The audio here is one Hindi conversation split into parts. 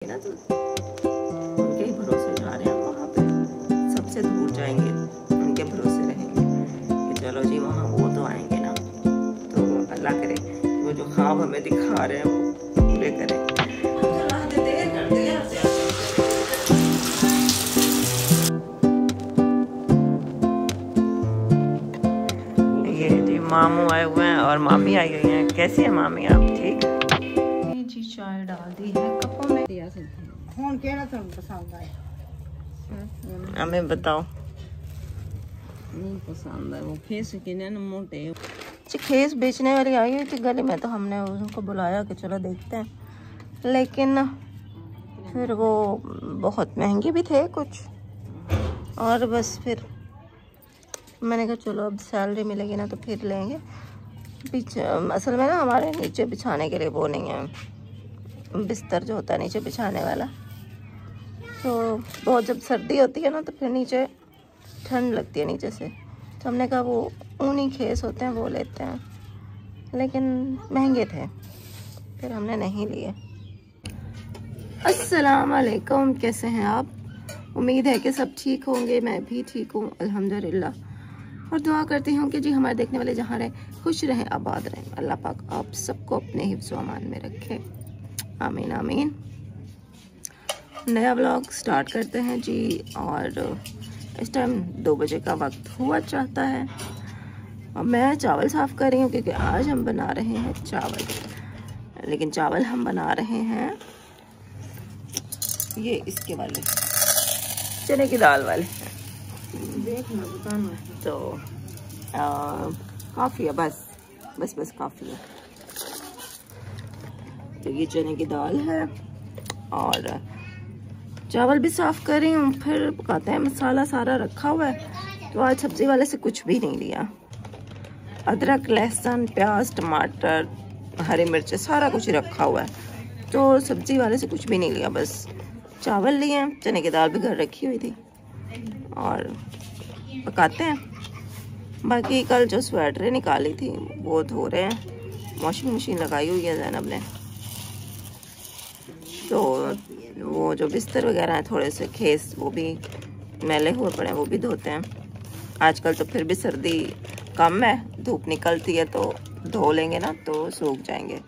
ना तो उनके ही भरोसे जा रहे हैं वहाँ पे, सबसे दूर जाएंगे, उनके भरोसे रहेंगे कि चलो जी वहाँ वो तो आएंगे ना। तो अल्लाह करे वो जो ख्वाब हमें दिखा रहे हैं वो पूरे करें। ये जी मामू आए हुए हैं और मामी आई हुई हैं। कैसी है मामी आप? ठीक जी। चाय डाल दी है कपों में। हमें बताओ। नहीं पसंद है वो खेस के ना मोटे। खेस बेचने वाली आई हुई थी गली में, तो हमने उनको बुलाया कि चलो देखते हैं, लेकिन फिर वो बहुत महंगे भी थे कुछ, और बस फिर मैंने कहा चलो अब सैलरी मिलेगी ना तो फिर लेंगे। पीछे असल में ना हमारे नीचे बिछाने के लिए वो नहीं है, बिस्तर जो होता है नीचे बिछाने वाला, तो बहुत जब सर्दी होती है ना तो फिर नीचे ठंड लगती है नीचे से, तो हमने कहा वो ऊनी खेस होते हैं वो लेते हैं, लेकिन महंगे थे फिर हमने नहीं लिए। अस्सलाम वालेकुम, कैसे हैं आप? उम्मीद है कि सब ठीक होंगे, मैं भी ठीक हूँ अल्हम्दुलिल्लाह, और दुआ करती हूँ कि जी हमारे देखने वाले जहाँ रहे खुश रहें आबाद रहें, अल्लाह पाक आप सबको अपने हिफ्ज़ व अमान में रखे, आमीन आमीन। नया व्लॉग स्टार्ट करते हैं जी, और इस टाइम 2 बजे का वक्त हुआ चाहता है और मैं चावल साफ़ कर रही हूँ क्योंकि आज हम बना रहे हैं चावल, लेकिन चावल हम बना रहे हैं ये इसके वाले चने की दाल वाले, देखना बताना। तो काफ़ी है, बस बस बस काफ़ी है। तो ये चने की दाल है और चावल भी साफ़ कर रही हूँ, फिर पकाते हैं। मसाला सारा रखा हुआ है, तो आज सब्ज़ी वाले से कुछ भी नहीं लिया। अदरक, लहसुन, प्याज, टमाटर, हरी मिर्च सारा कुछ रखा हुआ है, तो सब्ज़ी वाले से कुछ भी नहीं लिया। बस चावल लिए, चने की दाल भी घर रखी हुई थी और पकाते हैं। बाकी कल जो स्वेटरें निकाली थी वो धो रहे हैं, वॉशिंग मशीन लगाई हुई है ज़ैनब ने, तो वो जो बिस्तर वगैरह हैं थोड़े से खेस वो भी मैले हुए पड़े हैं, वो भी धोते हैं। आजकल तो फिर भी सर्दी कम है, धूप निकलती है तो धो लेंगे ना तो सूख जाएंगे।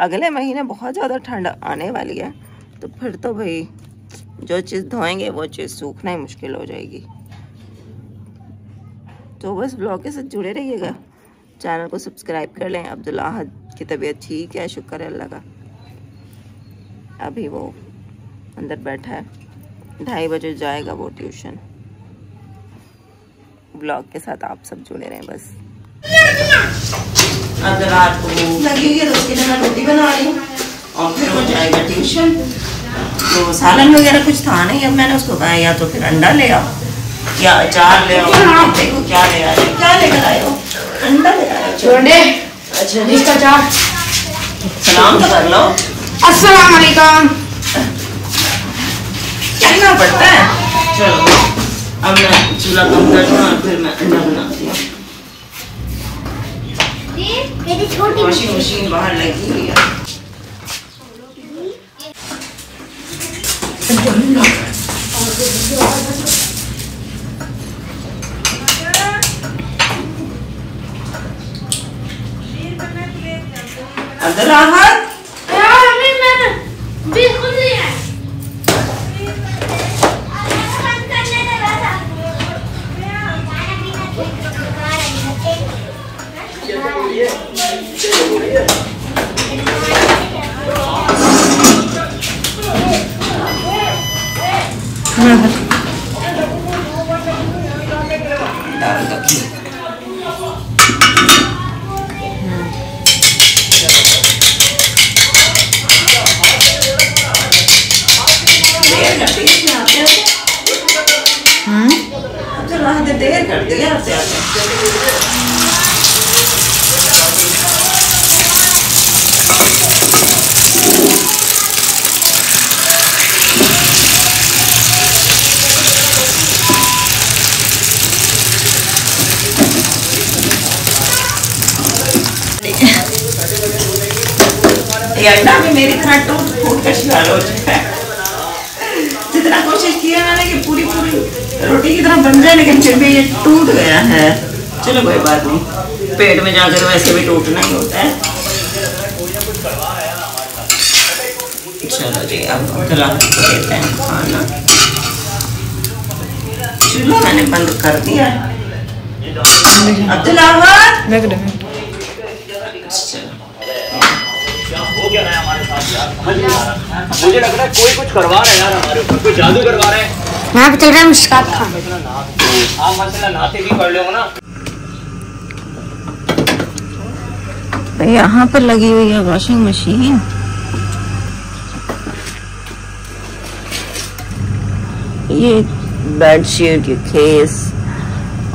अगले महीने बहुत ज़्यादा ठंड आने वाली है, तो फिर तो भाई जो चीज़ धोएंगे वो चीज़ सूखना ही मुश्किल हो जाएगी। तो बस ब्लॉग के साथ जुड़े रहिएगा, चैनल को सब्सक्राइब कर लें। अब्दुल्ला अहद की तबीयत ठीक है, शुक्र है अल्लाह का, अभी वो अंदर बैठा है, 2:30 बजे जाएगा वो ट्यूशन। ब्लॉग के साथ आप सब जुड़े रहें बस। अब रात को लगी हुई है तो उसके लिए मैं रोटी बना रही हूँ और फिर वो जाएगा ट्यूशन, तो सालन वगैरह कुछ था नहीं। अब मैंने उसको कहा या तो फिर अंडा ले आओ या अचार ले आओ, देखो क्या ले आए, क्या लेकर आए हो? अंडा ले आए छोड़े। अच्छा इसका अचार, सलाम तो कर लो। अस्सलाम वालेकुम कहना पड़ता है। चलो अब मैं चूल्हा कम करता हूँ और फिर मैं अंडा बनाती हूँ। वॉशिंग मशीन बाहर लगी हुई है। अदर राहत बिल्कुल नहीं है। देर कर दिया आते आते। ये अंडा भी मेरी तरह टूट फूट कर शिकार हो चुका है। कोशिश किया मैंने कि पूरी पूरी रोटी की तरह बन जाए, लेकिन फिर भी ये टूट गया है। चलो कोई बात नहीं, पेट में जाकर वैसे भी टूटना ही होता है। चलो जी, अब अब्दुल्लाहत को देते हैं खाना। चूल्हा मैंने बंद कर दिया। अब्दुल्लाहत हो क्या रहा है हमारे साथ यार? मुझे लग रहा है कोई कुछ करवा रहा है यार, हमारे ऊपर कोई जादू करवा रहा है। यहाँ पे चल रहा है मुस्कान खान। हाँ मसला नाते भी कर लो ना। यहाँ पर लगी हुई है वॉशिंग मशीन। ये बेडशीट, ये केस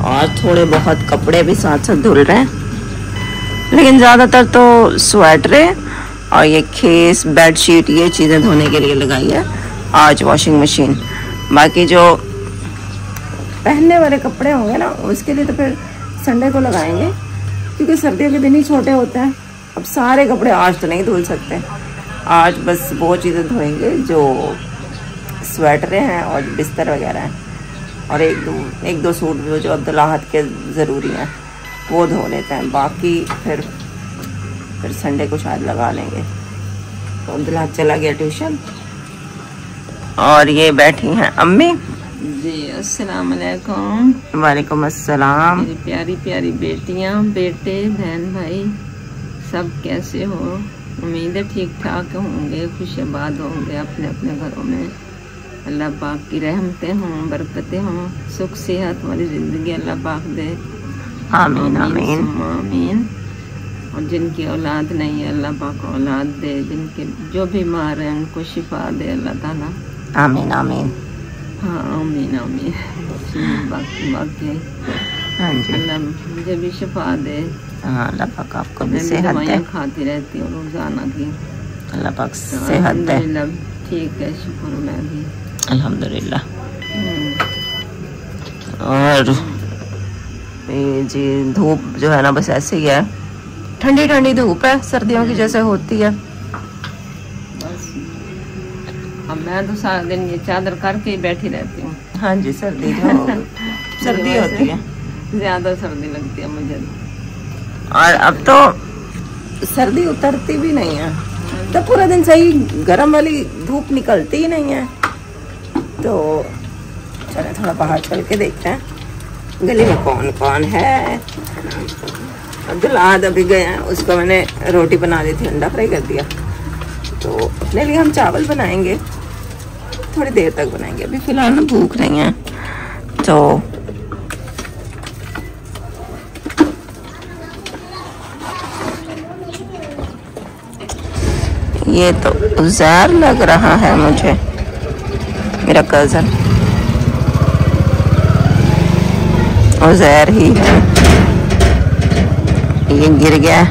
और थोड़े बहुत कपड़े भी साथ साथ धुल रहे हैं, लेकिन ज़्यादातर तो स्वेटरें और ये केस, बेडशीट, ये चीज़ें धोने के लिए लगाई है आज वॉशिंग मशीन। बाकी जो पहनने वाले कपड़े होंगे ना, उसके लिए तो फिर संडे को लगाएंगे, क्योंकि सर्दियों के दिन ही छोटे होते हैं। अब सारे कपड़े आज तो नहीं धुल सकते, आज बस वो चीज़ें धोएंगे जो स्वेटरें हैं और बिस्तर वगैरह हैं, और एक दो सूट भी जो अब्दुल्लाहत के ज़रूरी हैं वो धो लेते हैं। बाकी फिर संडे को शायद लगा लेंगे। तो अब्दुल्लाहत चला गया ट्यूशन और ये बैठी हैं अम्मी जी। अस्सलाम वालेकुम। वालेकुम अस्सलाम। मेरी प्यारी प्यारी बेटियां, बेटे, बहन भाई सब कैसे हो? उम्मीद है ठीक ठाक होंगे, खुशबाद होंगे अपने अपने घरों में। अल्लाह पाक की रहमतें हों, बरकतें हों, सुख सेहत वाली ज़िंदगी अल्लाह पाक दे। आमीन आमीन आमीन। और जिनकी औलाद नहीं है अल्लाह पाक औलाद दे, जिनके जो बीमार हैं उनको शिफा दे अल्लाह ताला। आमीन आमीन। हाँ आमीन आमीन। बाकी हाँ जी, अल्लाह मुझे भी शिफा दे। हाँ अल्लाह पाक आपको भी सेहत दे। खाती रहती हूँ रोज़ाना की, अल्लाह पाक सेहत दे। ठीक है, शुक्र मैं भी अल्हम्दुलिल्लाह। और ये जी धूप जो है ना बस ऐसे ही है, ठंडी ठंडी धूप है, सर्दियों की जैसे होती है बस। अब मैं तो सारा दिन ये चादर करके ही बैठी रहती हूँ। हाँ जी, सर्दी सर्दी होती है, ज्यादा सर्दी लगती है मुझे। और अब तो सर्दी उतरती भी नहीं है, तो पूरा दिन सही गर्म वाली धूप निकलती ही नहीं है। तो चलो थोड़ा बाहर चल के देखते हैं गली में कौन कौन है। अब्दुल्लाहत अभी गया है, उसको मैंने रोटी बना दी थी, अंडा फ्राई कर दिया। तो अपने लिए हम चावल बनाएंगे, थोड़ी देर तक बनाएंगे, अभी फ़िलहाल ना भूख नहीं है। तो ये तो उज़ैर लग रहा है मुझे, मेरा कज़न उज़ैर ही है। ये गिर गया,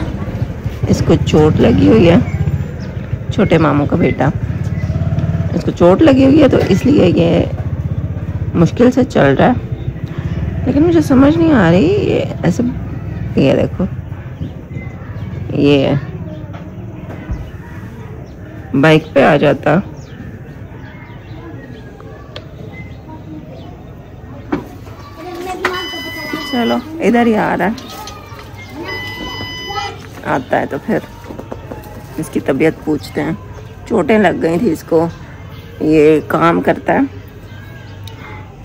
इसको चोट लगी हुई है, छोटे मामू का बेटा, इसको चोट लगी हुई है, तो इसलिए ये मुश्किल से चल रहा है। लेकिन मुझे समझ नहीं आ रही ये ऐसे, ये देखो ये बाइक पे आ जाता। चलो इधर ही आ रहा है, आता है तो फिर इसकी तबीयत पूछते हैं। चोटें लग गई थी इसको, ये काम करता है,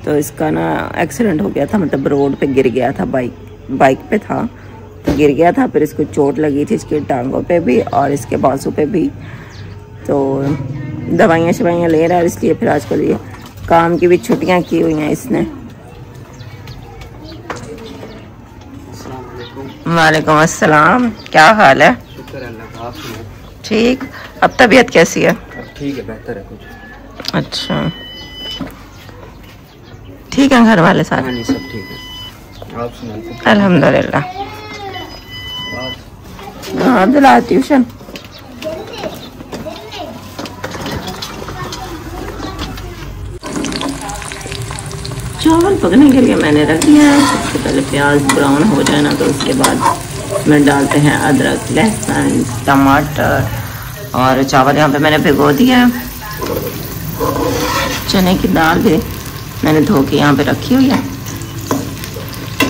तो इसका ना एक्सीडेंट हो गया था, मतलब रोड पे गिर गया था, बाइक पे था तो गिर गया था। फिर इसको चोट लगी थी इसकी टांगों पे भी और इसके बाजू पे भी, तो दवाइयाँ शवाइयाँ ले रहा है, इसलिए फिर आजकल ये काम की भी छुट्टियाँ की हुई हैं इसने। वालेकुम अस्सलाम, क्या हाल है? ठीक। अब तबीयत कैसी है? ठीक है, बेहतर है कुछ। अच्छा, ठीक है घर वाले सारे? हाँ, सब ठीक है। आप सुनाइए। अल्हम्दुलिल्लाह। हाँ अब्दुल्लाहत ट्यूशन। चावल पकने के लिए मैंने रख दिया है। सबसे पहले प्याज ब्राउन हो जाए ना, तो उसके बाद में डालते हैं अदरक, लहसुन, टमाटर, और चावल यहाँ पे मैंने भिगो दिया है। चने की दाल भी मैंने धो के यहाँ पे रखी हुई है।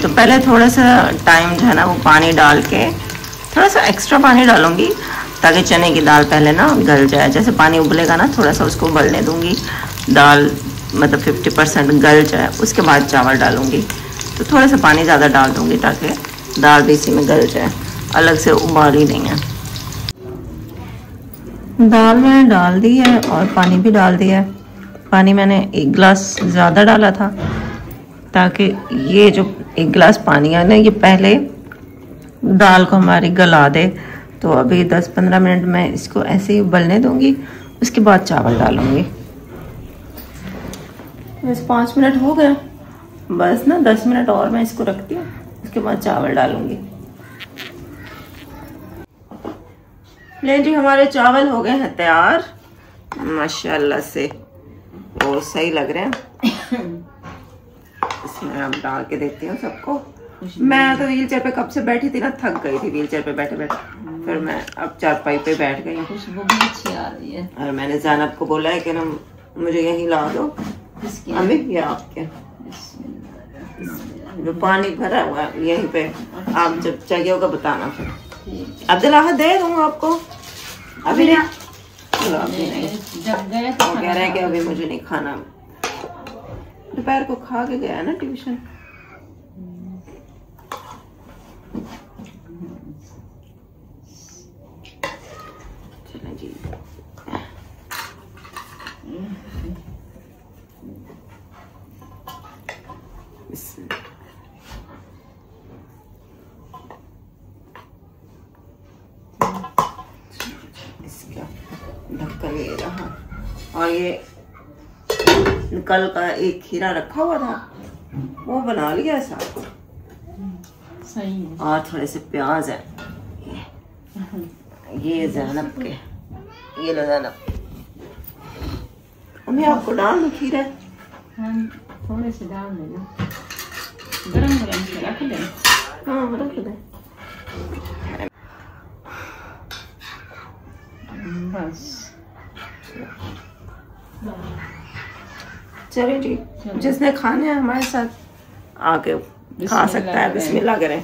तो पहले थोड़ा सा टाइम जो है ना वो पानी डाल के थोड़ा सा एक्स्ट्रा पानी डालूंगी ताकि चने की दाल पहले ना गल जाए। जैसे पानी उबलेगा ना थोड़ा सा उसको उबलने दूंगी, दाल मतलब 50% गल जाए, उसके बाद चावल डालूंगी। तो थोड़ा सा पानी ज़्यादा डाल दूंगी ताकि दाल भी इसी में गल जाए, अलग से उबाली नहीं है। दाल मैंने डाल दी है और पानी भी डाल दिया है। पानी मैंने 1 गिलास ज़्यादा डाला था ताकि ये जो 1 गिलास पानी है ना ये पहले दाल को हमारी गला दे। तो अभी 10-15 मिनट में इसको ऐसे ही उबलने दूंगी, उसके बाद चावल डालूंगी। बस 5 मिनट हो गए, बस ना 10 मिनट और मैं इसको रखती हूँ, उसके बाद चावल डालूंगी। ले जी, हमारे चावल हो गए हैं तैयार माशाल्लाह से, और सही लग रहे हैं। इसमें अब डाल के देती हूँ सबको। मैं तो व्हील चेयर पे कब से बैठी थी ना, थक गई थी व्हील चेयर पे बैठे बैठे, फिर मैं अब चारपाई पे बैठ गई हूँ। खुशबू भी अच्छी आ रही है। और मैंने ज़ैनब को बोला है कि ना मुझे यहीं ला दो, अभी ये आपके जो पानी भरा हुआ है यहीं पे, आप जब चाहिए होगा बताना। फिर अब्दुल्ला दे दूंगा आपको, अभी नहीं, जब गए तो कह रहे हैं कि अभी मुझे नहीं खाना, दोपहर को खा के गया ना ट्यूशन। चलें जी, इसका ढक्कन ये रहा, और ये कल का एक खीरा रखा हुआ था वो बना लिया साथ, सही है। और थोड़े से प्याज है, ये ज़ैनब के, ये लो ज़ैनब, मैं आपको डाल दूं खीरा? थोड़े से डाल देना, गरम गरम से रख दें। हाँ रख दें बस। चलिए जी, जिसने खाने हैं हमारे साथ आके खा सकता है, बिस्मिल्लाह करें।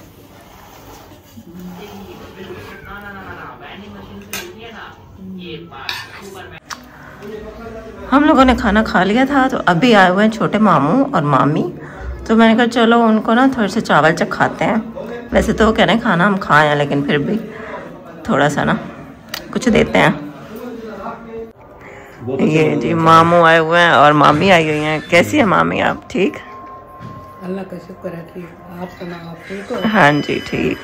हम लोगों ने खाना खा लिया था, तो अभी आए हुए हैं छोटे मामू और मामी, तो मैंने कहा चलो उनको ना थोड़े से चावल चखाते हैं। वैसे तो कह रहे हैं खाना हम खाए हैं, लेकिन फिर भी थोड़ा सा ना कुछ देते हैं। ये जी मामू आए हुए हैं और मामी आई हुई हैं। कैसी है मामी आप? ठीक, अल्लाह का शुक्र है, ठीक। आप सुनाओ, आप ठीक हो? हाँ जी ठीक।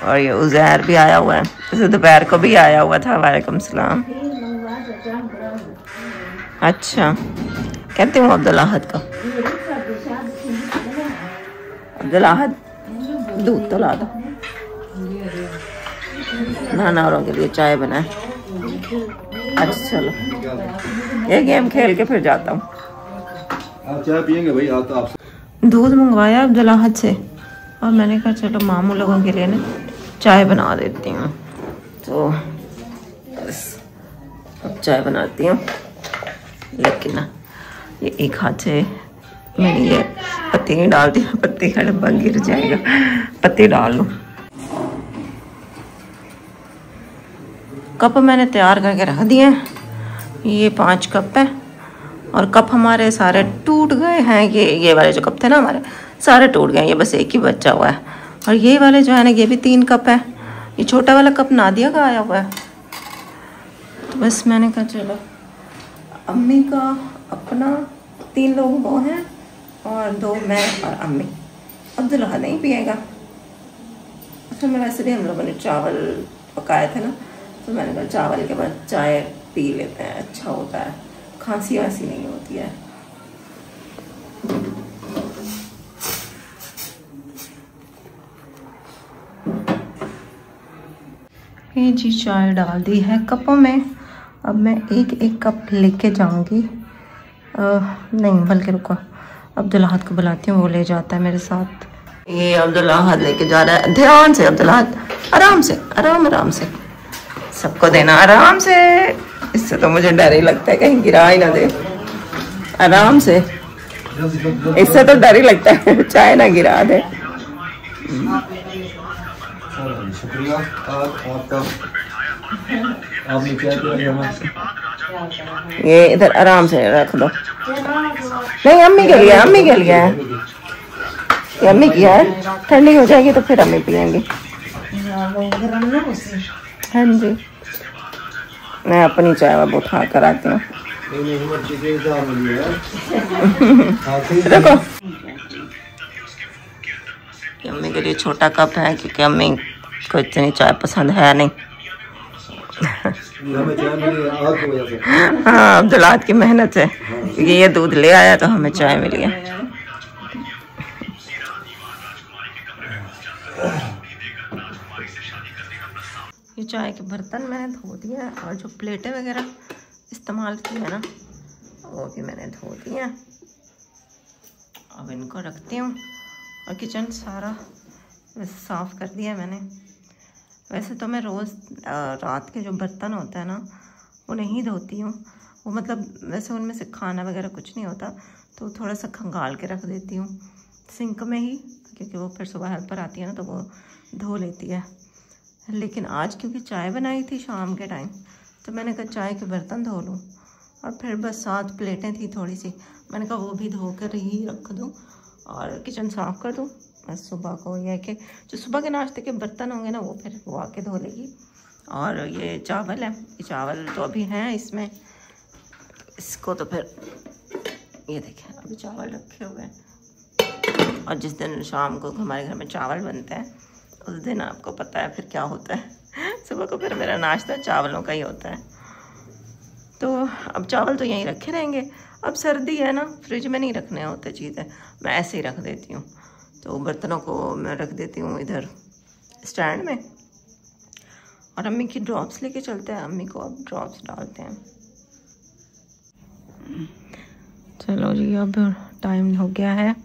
और ये उज़ैर भी आया हुआ है, जैसे दोपहर को भी आया हुआ था। वालेकुम सलाम। अच्छा, कहती हूँ अब्दुल अहद का, अब्दुल अहद दूध तो ला दो, नाना औरों के लिए चाय बनाए। अच्छा चलो, ये गेम खेल के फिर जाता हूँ। आप चाय पियेंगे भाई? आप तो आपसे दूध मंगवाया अब्दुल अहद से, और मैंने कहा चलो मामू लोगों के लिए ना चाय बना देती हूँ। तो बस अब चाय बनाती हूँ, लेकिन ना ये एक हाथ से मैंने ये पत्ती नहीं डालती, पत्ती का डब्बा गिर जाएगा। पत्ती डाल लूँ। कप मैंने तैयार करके रख दिए हैं, ये 5 कप है, और कप हमारे सारे टूट गए हैं। ये वाले जो कप थे ना हमारे सारे टूट गए, ये बस एक ही बचा हुआ है। और ये वाले जो है ना ये भी 3 कप है। ये छोटा वाला कप नादिया का आया हुआ है, तो बस मैंने कहा चलो अम्मी का अपना 3 लोग वो हैं, और 2 मैं और अम्मी। अब्दुल्ला नहीं पिएगा। फिर मैं वैसे भी हम लोगों ने चावल पकाए थे ना, तो मैंने कहा चावल के बाद चाय पी लेते हैं, अच्छा होता है, खांसी वासी नहीं होती है। ये जी चाय डाल दी है कपों में। अब मैं एक एक कप लेके जाऊंगी, नहीं बल्कि रुको, अब्दुल अहद को बुलाती हूँ, वो ले जाता है मेरे साथ। ये अब्दुल अहद लेके जा रहा है, ध्यान से अब्दुल अहद, आराम से, आराम आराम से, सबको देना आराम से। इससे तो मुझे डर ही लगता है कहीं गिरा ही ना दे। आराम से, इससे तो डर ही लगता है चाय ना गिरा दे। शुक्रिया आपका, आपने क्या किया? ये इधर आराम से रख दो। नहीं अम्मी के लिए, अम्मी के लिए है, ये अम्मी की है, ठंडी हो जाएगी तो फिर अम्मी पियेंगे। हाँ जी, मैं अपनी चाय बहुत खा कर आती हूँ। देखो अम्मी के लिए छोटा कप है क्योंकि अम्मी को इतनी चाय पसंद है नहीं। हाँ अब्दुल्लाद की मेहनत है क्योंकि ये दूध ले आया तो हमें चाय मिली है। ये चाय के बर्तन मैंने धो दिया है और जो प्लेटें वगैरह इस्तेमाल की है ना वो भी मैंने धो दिया। अब इनको रखती हूँ और किचन सारा साफ़ कर दिया मैंने। वैसे तो मैं रोज़ रात के जो बर्तन होता है ना वो नहीं धोती हूँ, वो मतलब वैसे उनमें से खाना वगैरह कुछ नहीं होता तो थोड़ा सा खंगाल के रख देती हूँ सिंक में ही, क्योंकि वो फिर सुबह हेल्पर आती है ना तो वो धो लेती है। लेकिन आज क्योंकि चाय बनाई थी शाम के टाइम तो मैंने कहा चाय के बर्तन धो लूँ, और फिर बस 7 प्लेटें थी थोड़ी सी, मैंने कहा वो भी धो कर ही रख दूँ और किचन साफ़ कर दूँ। बस सुबह को यह है कि जो सुबह के नाश्ते के बर्तन होंगे ना वो फिर वो आके धो लेगी। और ये चावल है, ये चावल तो अभी हैं इसमें, इसको तो फिर ये देखें अभी चावल रखे हुए हैं। और जिस दिन शाम को हमारे घर में चावल बनते हैं उस दिन आपको पता है फिर क्या होता है, सुबह को फिर मेरा नाश्ता चावलों का ही होता है। तो अब चावल तो यहीं रखे रहेंगे। अब सर्दी है ना, फ्रिज में नहीं रखने होते चीज़ें, मैं ऐसे ही रख देती हूँ। तो बर्तनों को मैं रख देती हूँ इधर स्टैंड में। और अम्मी की ड्रॉप्स लेके चलते हैं, अम्मी को अब ड्रॉप्स डालते हैं। चलो जी अब टाइम हो गया है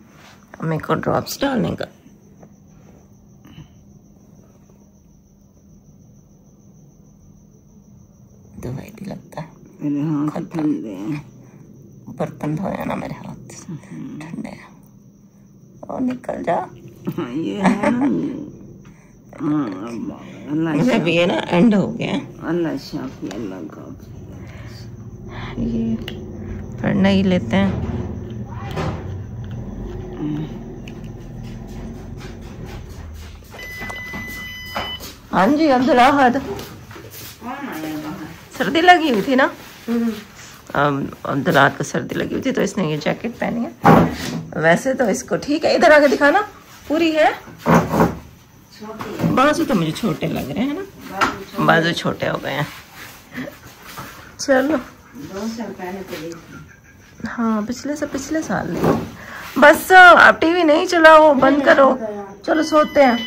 अम्मी को ड्रॉप्स डालने का। दवाई भी लगता है, बर्तन धोया ना मेरे हाथ ठंडे हैं। और निकल जा ये है ना भी है ना, एंड हो गया। अल्लाह शाफी अल्लाह का। ये फिर नहीं लेते हैं। हाँ जी अब्दुल्लाहद, सर्दी लगी हुई थी ना, अब्दुल्लाहद को सर्दी लगी हुई थी तो इसने ये जैकेट पहनी है। वैसे तो इसको ठीक है, इधर आके दिखाना, पूरी है। बाजू तो मुझे छोटे लग रहे हैं ना, बाजू छोटे हो गए हैं। चलो 2 साल पहले तो हाँ पिछले साल लिए। बस आप टीवी नहीं चलाओ, बंद करो, चलो सोते हैं।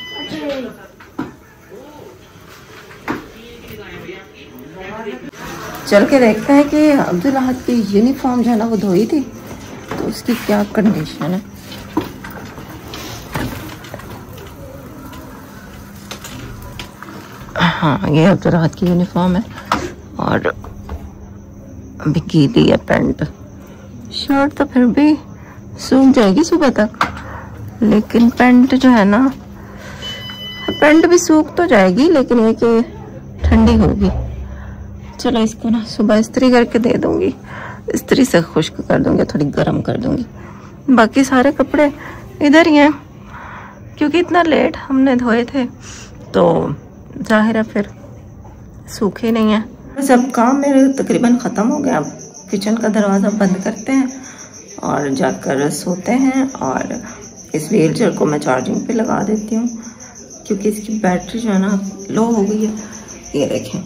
चल के देखते हैं कि अब्दुल्लाहद की यूनिफॉर्म जो है ना वो धोई थी तो उसकी क्या कंडीशन है। हाँ ये अब्दुल्लाहद की यूनिफॉर्म है और अभी गीली है पैंट। शर्ट तो फिर भी सूख जाएगी सुबह तक, लेकिन पैंट जो है ना, पैंट भी सूख तो जाएगी लेकिन ये कि ठंडी होगी। चलो इसको ना सुबह इस्त्री करके दे दूंगी, इस्त्री से खुश्क कर दूंगी, थोड़ी गर्म कर दूंगी। बाकी सारे कपड़े इधर ही हैं क्योंकि इतना लेट हमने धोए थे तो जाहिर है फिर सूखे नहीं है। सब काम मेरे तकरीबन ख़त्म हो गया। अब किचन का दरवाज़ा बंद करते हैं और जाकर सोते हैं। और इस व्हीलचेयर को मैं चार्जिंग पे लगा देती हूँ क्योंकि इसकी बैटरी जो है ना लो हो गई है। ये देखें,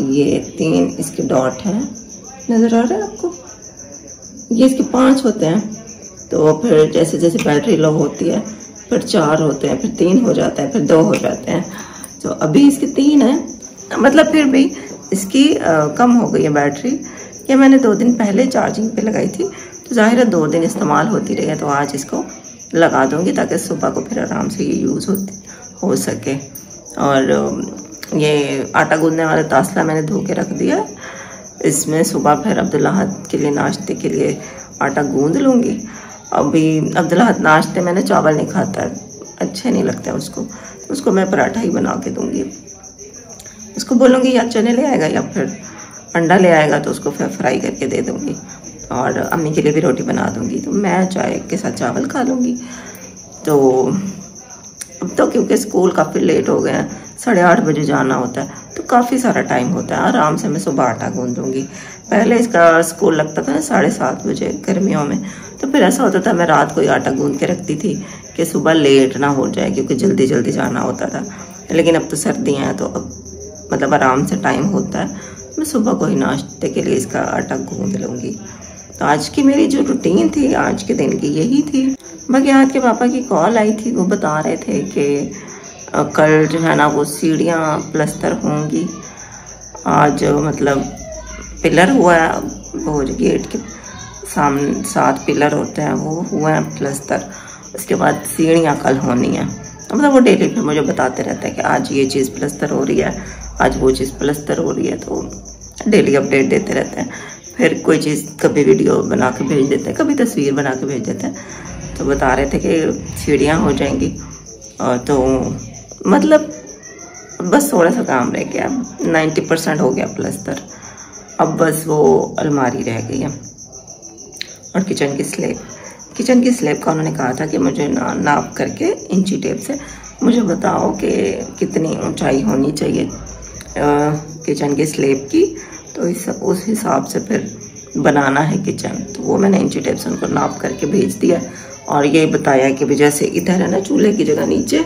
ये 3 इसके डॉट हैं, नज़र आ रहा है आपको? ये इसके 5 होते हैं। तो फिर जैसे जैसे बैटरी लो होती है फिर 4 होते हैं, फिर 3 हो जाते हैं, फिर 2 हो जाते हैं। तो अभी इसके 3 है, मतलब फिर भी इसकी कम हो गई है बैटरी। ये मैंने 2 दिन पहले चार्जिंग पे लगाई थी तो ज़ाहिर है 2 दिन इस्तेमाल होती रही है। तो आज इसको लगा दूंगी ताकि सुबह को फिर आराम से ये यूज़ हो सके। और ये आटा गूंदने वाला तासला मैंने धो के रख दिया। इसमें सुबह फिर अब्दुल्लाहद के लिए नाश्ते के लिए आटा गूंद लूँगी। अभी अब्दुल्ला नाश्ते मैंने चावल नहीं खाता, अच्छे नहीं लगते हैं उसको, तो उसको मैं पराठा ही बना के दूँगी। उसको बोलूँगी या चने ले आएगा या फिर अंडा ले आएगा, तो उसको फिर फ्राई करके दे दूँगी। और अम्मी के लिए भी रोटी बना दूँगी, तो मैं चाय के साथ चावल खा लूँगी। तो अब तो क्योंकि स्कूल काफ़ी लेट हो गए हैं, 8:30 बजे जाना होता है, तो काफ़ी सारा टाइम होता है। आराम से मैं सुबह आटा गूंद दूँगी। पहले इसका स्कूल लगता था ना 7:30 बजे गर्मियों में, तो फिर ऐसा होता था मैं रात को ही आटा गूंद के रखती थी कि सुबह लेट ना हो जाए, क्योंकि जल्दी जल्दी जाना होता था। लेकिन अब तो सर्दियाँ हैं, तो अब मतलब आराम से टाइम होता है, मैं सुबह को ही नाश्ते के लिए इसका आटा गूंद लूँगी। तो आज की मेरी जो रूटीन थी आज के दिन की यही थी। बाकी आज के पापा की कॉल आई थी, वो बता रहे थे कि कल जो है ना वो सीढ़ियाँ प्लस्तर होंगी। आज मतलब पिलर हुआ है, वो गेट के सामने 7 पिलर होते हैं वो हुए हैं प्लस्तर। उसके बाद सीढ़ियाँ कल होनी है। मतलब वो डेली फिर मुझे बताते रहते हैं कि आज ये चीज़ प्लस्तर हो रही है, आज वो चीज़ प्लस्तर हो रही है, तो डेली अपडेट देते रहते हैं। फिर कोई चीज़ कभी वीडियो बना के भेज देते हैं, कभी तस्वीर बना के भेज देते हैं। तो बता रहे थे कि सीढ़ियाँ हो जाएंगी, तो मतलब बस थोड़ा सा काम रह गया, 90% हो गया प्लस्तर। अब बस वो अलमारी रह गई है और किचन की स्लैब का उन्होंने कहा था कि मुझे नाप करके इंची टेप से मुझे बताओ कि कितनी ऊंचाई होनी चाहिए किचन की स्लैब की, तो उस हिसाब से फिर बनाना है किचन। तो वो मैंने इंची टेप से उनको नाप करके भेज दिया और ये बताया कि भी जैसे इधर है ना चूल्हे की जगह नीचे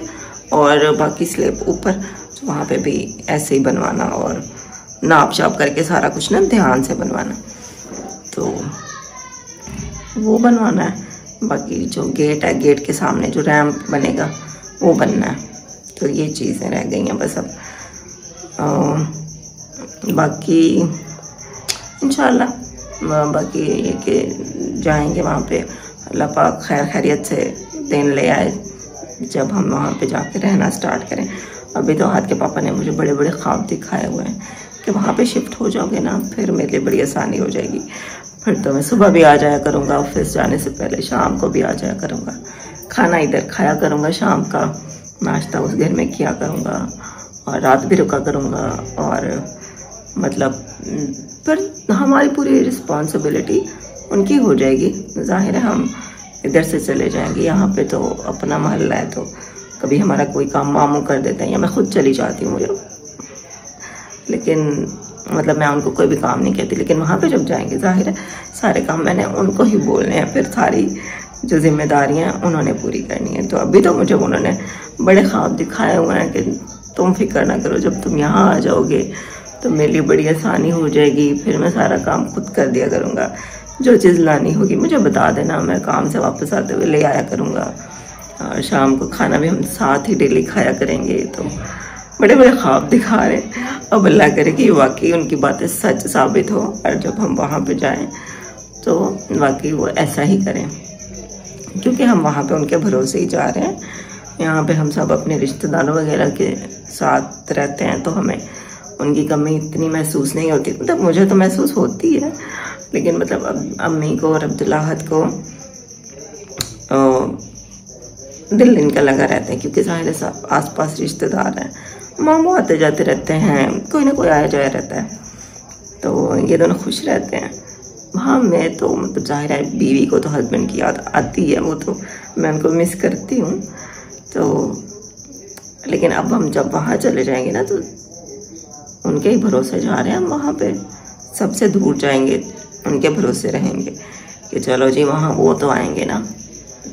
और बाकी स्लैब ऊपर, तो वहाँ पे भी ऐसे ही बनवाना और नाप चाप करके सारा कुछ ना ध्यान से बनवाना, तो वो बनवाना है। बाकी जो गेट है, गेट के सामने जो रैंप बनेगा वो बनना है। तो ये चीज़ें रह गई हैं बस अब। बाकी इंशाल्लाह बाकी ये कि जाएंगे वहाँ पे, अल्लाह पाक खैर खैरियत से दिन ले आए जब हम वहाँ पे जाके रहना स्टार्ट करें। अभी तो हाथ के पापा ने मुझे बड़े बड़े ख्वाब दिखाए हुए हैं कि वहाँ पे शिफ्ट हो जाओगे ना, फिर मेरे लिए बड़ी आसानी हो जाएगी। फिर तो मैं सुबह भी आ जाया करूँगा, ऑफिस जाने से पहले शाम को भी आ जाया करूँगा, खाना इधर खाया करूँगा, शाम का नाश्ता उस घर में किया करूँगा और रात भी रुका करूँगा। और मतलब फिर हमारी पूरी रिस्पॉन्सिबिलिटी उनकी हो जाएगी। जाहिर है हम इधर से चले जाएंगे, यहाँ पे तो अपना मोहल्ला है, तो कभी हमारा कोई काम मामू कर देते हैं या मैं खुद चली जाती हूँ मुझे, लेकिन मतलब मैं उनको कोई भी काम नहीं कहती। लेकिन वहाँ पे जब जाएंगे जाहिर है सारे काम मैंने उनको ही बोलने हैं, फिर सारी जो जिम्मेदारियाँ उन्होंने पूरी करनी है। तो अभी तो मुझे उन्होंने बड़े ख्वाब दिखाए हुए हैं कि तुम फिक्र ना करो, जब तुम यहाँ आ जाओगे तो मेरे लिए बड़ी आसानी हो जाएगी, फिर मैं सारा काम खुद कर दिया करूँगा। जो चीज़ लानी होगी मुझे बता देना, मैं काम से वापस आते हुए ले आया करूँगा। और शाम को खाना भी हम साथ ही डेली खाया करेंगे। तो बड़े बड़े ख्वाब दिखा रहे हैं। अब अल्लाह करे कि वाकई उनकी बातें सच साबित हो और जब हम वहाँ पे जाएं तो वाकई वो ऐसा ही करें, क्योंकि हम वहाँ पे उनके भरोसे ही जा रहे हैं। यहाँ पे हम सब अपने रिश्तेदारों वगैरह के साथ रहते हैं, तो हमें उनकी कमी इतनी महसूस नहीं होती। मतलब मुझे तो महसूस होती है, लेकिन मतलब अम्मी को और अब्दुल्लाहत को दिल इनका लगा रहता है, क्योंकि जाहिर है आस पास रिश्तेदार हैं, मामू आते जाते रहते हैं, कोई ना कोई आया जाया रहता है, तो ये दोनों खुश रहते हैं। हाँ मैं तो मतलब जाहिर है बीवी को तो हस्बैंड की याद आती है, वो तो मैं उनको मिस करती हूँ। तो लेकिन अब हम जब वहाँ चले जाएंगे ना, तो उनके ही भरोसे जा रहे हैं हम, वहाँ पे सबसे दूर जाएंगे, उनके भरोसे रहेंगे कि चलो जी वहाँ वो तो आएंगे ना।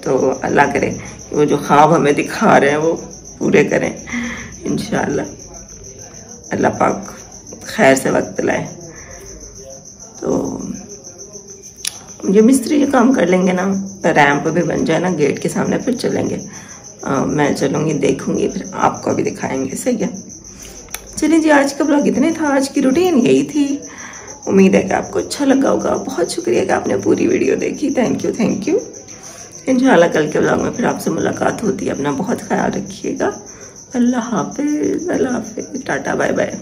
तो अल्लाह करे कि वो जो ख्वाब हमें दिखा रहे हैं वो पूरे करें इंशाअल्लाह। अल्लाह पाक खैर से वक्त लाए। तो ये मिस्त्री ये काम कर लेंगे ना, रैंप भी बन जाए ना गेट के सामने, फिर चलेंगे। मैं चलूँगी, देखूँगी, फिर आपको भी दिखाएंगे। सही है, चलिए जी आज का ब्लॉग इतने था, आज की रूटीन यही थी। उम्मीद है कि आपको अच्छा लगा होगा। बहुत शुक्रिया कि आपने पूरी वीडियो देखी। Thank you. इंशाल्लाह कल के ब्लॉग में फिर आपसे मुलाकात होती है। अपना बहुत ख्याल रखिएगा। अल्लाह हाफिज़, टाटा, बाय बाय।